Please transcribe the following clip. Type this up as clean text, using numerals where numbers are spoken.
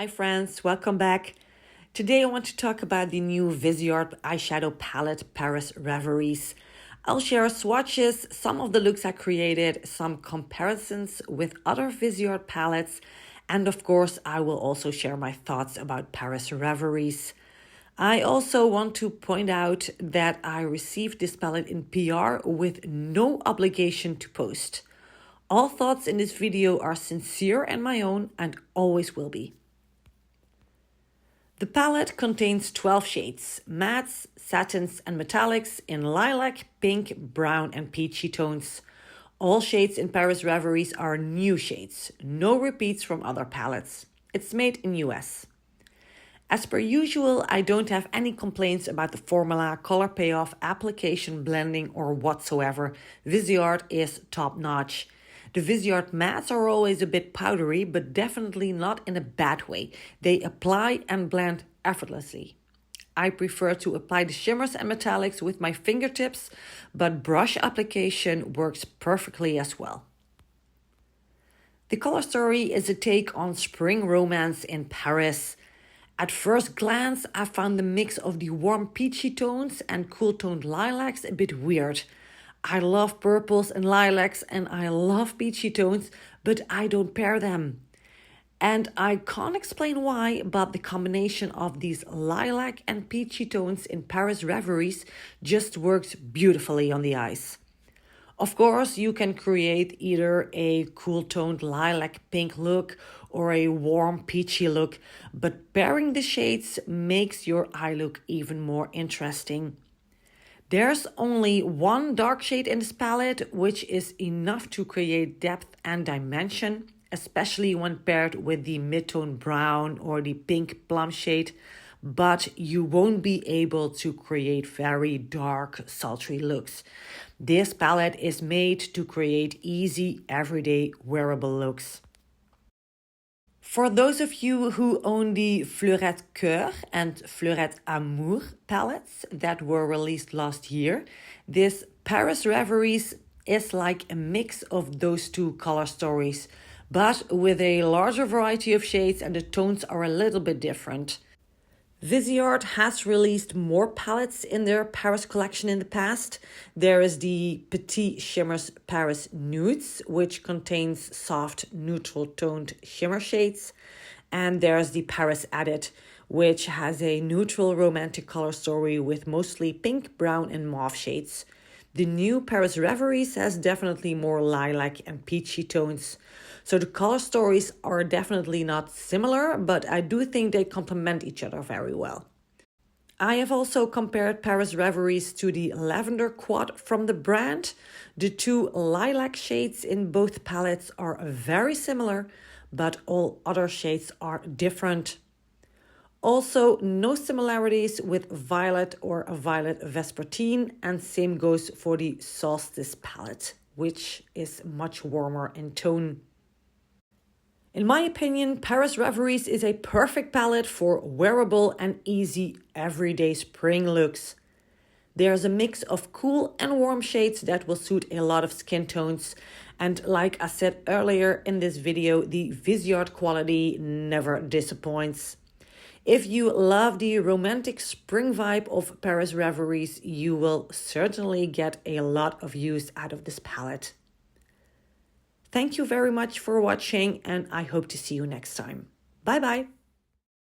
Hi friends, welcome back. Today I want to talk about the new Viseart eyeshadow palette, Paris Reveries. I'll share swatches, some of the looks I created, some comparisons with other Viseart palettes, and of course I will also share my thoughts about Paris Reveries. I also want to point out that I received this palette in PR with no obligation to post. All thoughts in this video are sincere and my own and always will be. The palette contains 12 shades, mattes, satins and metallics in lilac, pink, brown and peachy tones. All shades in Paris Reveries are new shades, no repeats from other palettes. It's made in US. As per usual, I don't have any complaints about the formula, color payoff, application, blending or whatsoever. Viseart is top notch. The Viseart mattes are always a bit powdery, but definitely not in a bad way. They apply and blend effortlessly. I prefer to apply the shimmers and metallics with my fingertips, but brush application works perfectly as well. The color story is a take on spring romance in Paris. At first glance, I found the mix of the warm peachy tones and cool toned lilacs a bit weird. I love purples and lilacs and I love peachy tones, but I don't pair them. And I can't explain why, but the combination of these lilac and peachy tones in Paris Reveries just works beautifully on the eyes. Of course, you can create either a cool toned lilac pink look or a warm peachy look, but pairing the shades makes your eye look even more interesting. There's only one dark shade in this palette, which is enough to create depth and dimension, especially when paired with the mid-tone brown or the pink plum shade, but you won't be able to create very dark, sultry looks. This palette is made to create easy, everyday, wearable looks. For those of you who own the Fleurette Coeur and Fleurette Amour palettes that were released last year, this Paris Reveries is like a mix of those two color stories, but with a larger variety of shades and the tones are a little bit different. Viseart has released more palettes in their Paris collection in the past. There is the Petit Shimmers Paris Nudes, which contains soft, neutral toned shimmer shades. And there's the Paris Edit, which has a neutral romantic color story with mostly pink, brown and mauve shades. The new Paris Reveries has definitely more lilac and peachy tones. So the color stories are definitely not similar, but I do think they complement each other very well. I have also compared Paris Reveries to the Lavender Quad from the brand. The two lilac shades in both palettes are very similar, but all other shades are different. Also, no similarities with Violet or a Violet Vespertine, and same goes for the Solstice palette, which is much warmer in tone. In my opinion, Paris Reveries is a perfect palette for wearable and easy everyday spring looks. There's a mix of cool and warm shades that will suit a lot of skin tones. And like I said earlier in this video, the Viseart quality never disappoints. If you love the romantic spring vibe of Paris Reveries, you will certainly get a lot of use out of this palette. Thank you very much for watching and I hope to see you next time. Bye bye.